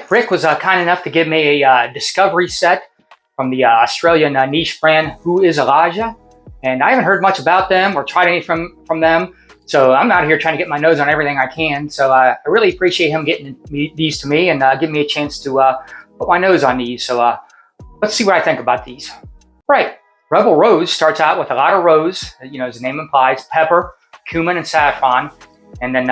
Rick was kind enough to give me a discovery set from the Australian niche brand Who Is Elijah, and I haven't heard much about them or tried any from them, so I'm out here trying to get my nose on everything I can. So I really appreciate him getting these to me and giving me a chance to put my nose on these. So let's see what I think about these. Right, Rebel Rose starts out with a lot of rose, you know, as the name implies, pepper, cumin, and saffron, and then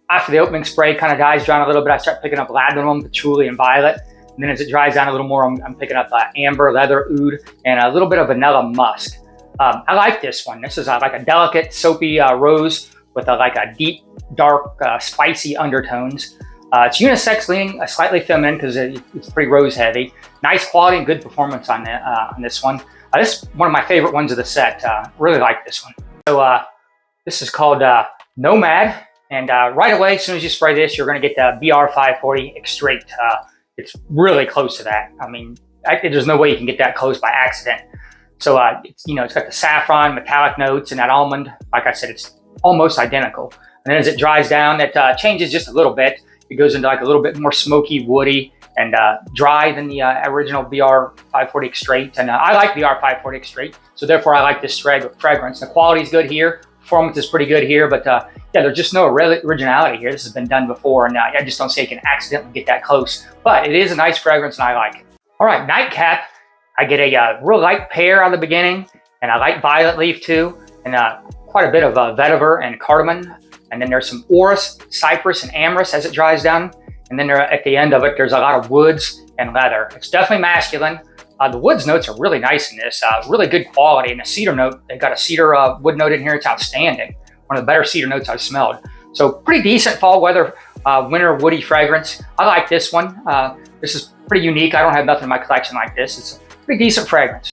after the opening spray kind of dies down a little bit, I start picking up ladonum, patchouli, and violet. And then as it dries down a little more, I'm picking up amber, leather, oud, and a little bit of vanilla musk. I like this one. This is like a delicate, soapy rose with like a deep, dark, spicy undertones. It's unisex leaning, slightly feminine because it's pretty rose heavy. Nice quality and good performance on this one. This is one of my favorite ones of the set. Really like this one. So this is called NOMAD. And right away, as soon as you spray this, you're going to get the BR540 extrait. It's really close to that. I mean, there's no way you can get that close by accident. So, it's got the saffron, metallic notes, and that almond. Like I said, it's almost identical. And then as it dries down, it changes just a little bit. It goes into like a little bit more smoky, woody, and dry than the original BR540 extrait. And I like BR540 extrait, so therefore I like this fragrance. The quality is good here. Performance is pretty good here, but yeah, there's just no originality here. This has been done before, and I just don't say you can accidentally get that close. But it is a nice fragrance, and I like it. All right, Nightcap. I get a real light pear on the beginning, and I like violet leaf too, and quite a bit of vetiver and cardamom. And then there's some orris, cypress, and amyris as it dries down. And then at the end of it, there's a lot of woods and leather. It's definitely masculine. The woods notes are really nice in this, really good quality. And the cedar note, they've got a cedar wood note in here. It's outstanding. One of the better cedar notes I've smelled. So pretty decent fall weather, winter woody fragrance. I like this one. This is pretty unique. I don't have nothing in my collection like this. It's a pretty decent fragrance.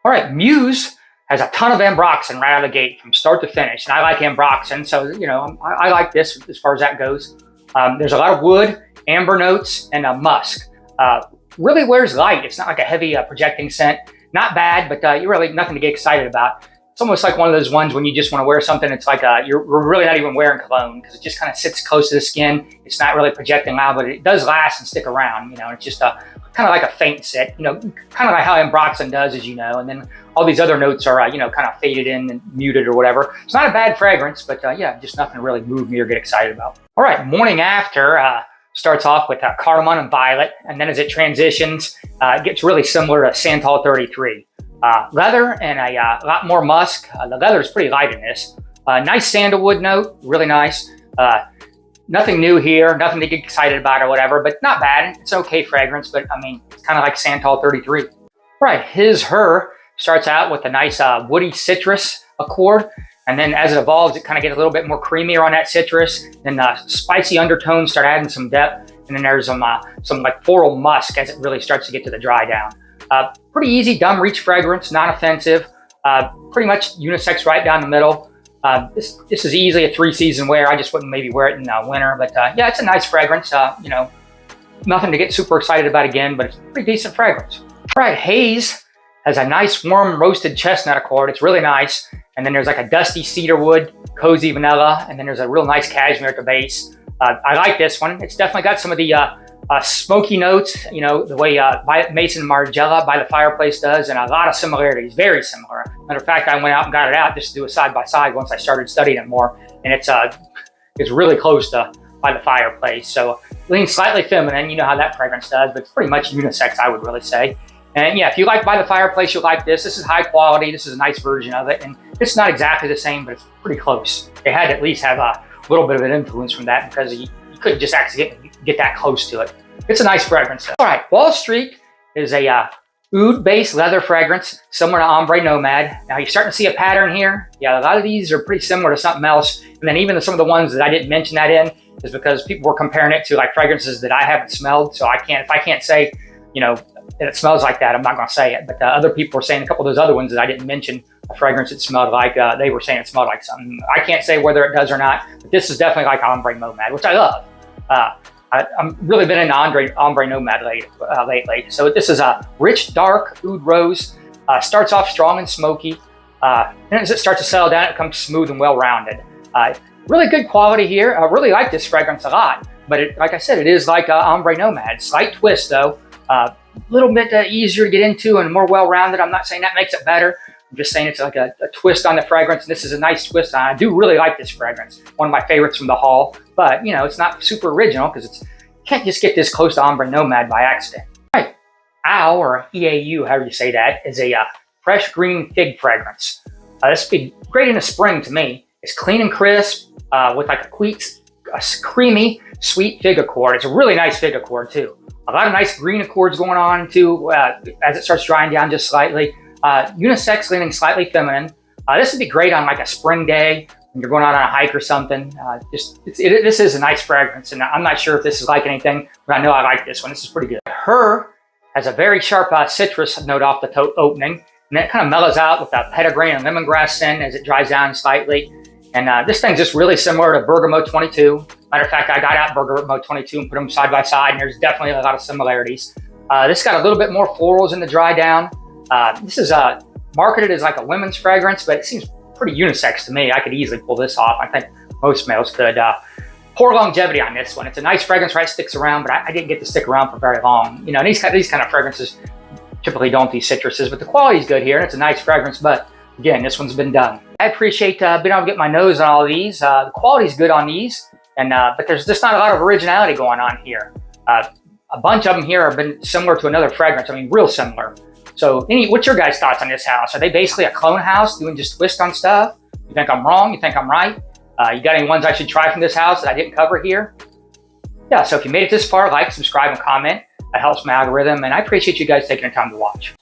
All right, Muse has a ton of ambroxan right out of the gate from start to finish. And I like ambroxan, so I like this as far as that goes. There's a lot of wood, amber notes, and musk. Really wears light. It's not like a heavy projecting scent. Not bad, but you're really nothing to get excited about. It's almost like one of those ones when you just want to wear something. It's like you're really not even wearing cologne because it just kind of sits close to the skin. It's not really projecting loud, but it does last and stick around. It's just kind of like a faint scent. Kind of like how ambroxan does, as you know. And then all these other notes are kind of faded in and muted or whatever. It's not a bad fragrance, but yeah, just nothing to really move me or get excited about. All right, Morning After. Starts off with cardamom and violet, and then as it transitions, it gets really similar to Santal 33. Leather and a lot more musk. The leather is pretty light in this. Nice sandalwood note, really nice. Nothing new here, nothing to get excited about or whatever, but not bad. It's okay fragrance, but I mean, it's kind of like Santal 33. Right, Her starts out with a nice woody citrus accord. And then as it evolves, it kind of gets a little bit more creamier on that citrus. Then spicy undertones start adding some depth. And then there's some like floral musk as it really starts to get to the dry down. Pretty easy, dumb reach fragrance, not offensive. Pretty much unisex right down the middle. This is easily a 3-season wear. I just wouldn't maybe wear it in winter. But yeah, it's a nice fragrance. Nothing to get super excited about again, but it's a pretty decent fragrance. All right, HAZE has a nice warm roasted chestnut accord. It's really nice. And then there's like a dusty cedarwood, cozy vanilla, and then there's a real nice cashmere at the base. I like this one. It's definitely got some of the smoky notes, the way Mason Margiela by the fireplace does, and a lot of similarities, very similar. Matter of fact, I went out and got it out just to do a side-by-side once I started studying it more, and it's really close to by the fireplace. So leans slightly feminine, you know how that fragrance does, but it's pretty much unisex, I would really say. And yeah, if you like By the Fireplace, you'll like this. This is high quality. This is a nice version of it. And it's not exactly the same, but it's pretty close. They had to at least have a little bit of an influence from that because you couldn't just accidentally get that close to it. It's a nice fragrance. All right, Wall Street is a oud-based leather fragrance, similar to Ombre Nomad. Now you're starting to see a pattern here. Yeah, a lot of these are pretty similar to something else. And then even some of the ones that I didn't mention that in is because people were comparing it to like fragrances that I haven't smelled. So if I can't say, that it smells like that, I'm not going to say it. But other people were saying a couple of those other ones that I didn't mention, a fragrance it smelled like, they were saying it smelled like something. I can't say whether it does or not, but this is definitely like Ombre Nomad, which I love. I'm really been into Ombre Nomad lately. So this is a rich, dark oud rose. Starts off strong and smoky. And as it starts to settle down, it becomes smooth and well-rounded. Really good quality here. I really like this fragrance a lot. but like I said, it is like Ombre Nomad. Slight twist though, a little bit easier to get into and more well-rounded. I'm not saying that makes it better. I'm just saying it's like a twist on the fragrance, and this is a nice twist on it. I do really like this fragrance. One of my favorites from the haul, but you know, it's not super original because you can't just get this close to Ombre Nomad by accident. All right, OW, or EAU, however you say that, is a fresh green fig fragrance. This would be great in the spring to me. It's clean and crisp with like a creamy, sweet fig accord. It's a really nice fig accord too. A lot of nice green accords going on too as it starts drying down just slightly. Unisex, leaning slightly feminine. This would be great on like a spring day when you're going out on a hike or something. This is a nice fragrance, and I'm not sure if this is like anything, but I know I like this one. This is pretty good. Her has a very sharp citrus note off the opening, and then it kind of mellows out with that petitgrain and lemongrass scent as it dries down slightly. And this thing's just really similar to Bergamot 22. Matter of fact, I got out Bergamot 22 and put them side by side, and there's definitely a lot of similarities. This got a little bit more florals in the dry down. This is marketed as like a women's fragrance, but it seems pretty unisex to me. I could easily pull this off. I think most males could. Poor longevity on this one. It's a nice fragrance, right? Sticks around, but I didn't get to stick around for very long. You know, these kind of fragrances typically don't, these citruses, but the quality's good here, and it's a nice fragrance, but again, this one's been done. I appreciate being able to get my nose on all these. The quality's good on these, and but there's just not a lot of originality going on here. A bunch of them here have been similar to another fragrance. I mean, real similar. So what's your guys' thoughts on this house? Are they basically a clone house doing just twist on stuff? You think I'm wrong? You think I'm right? You got any ones I should try from this house that I didn't cover here? Yeah, so if you made it this far, like, subscribe, and comment. That helps my algorithm, and I appreciate you guys taking the time to watch.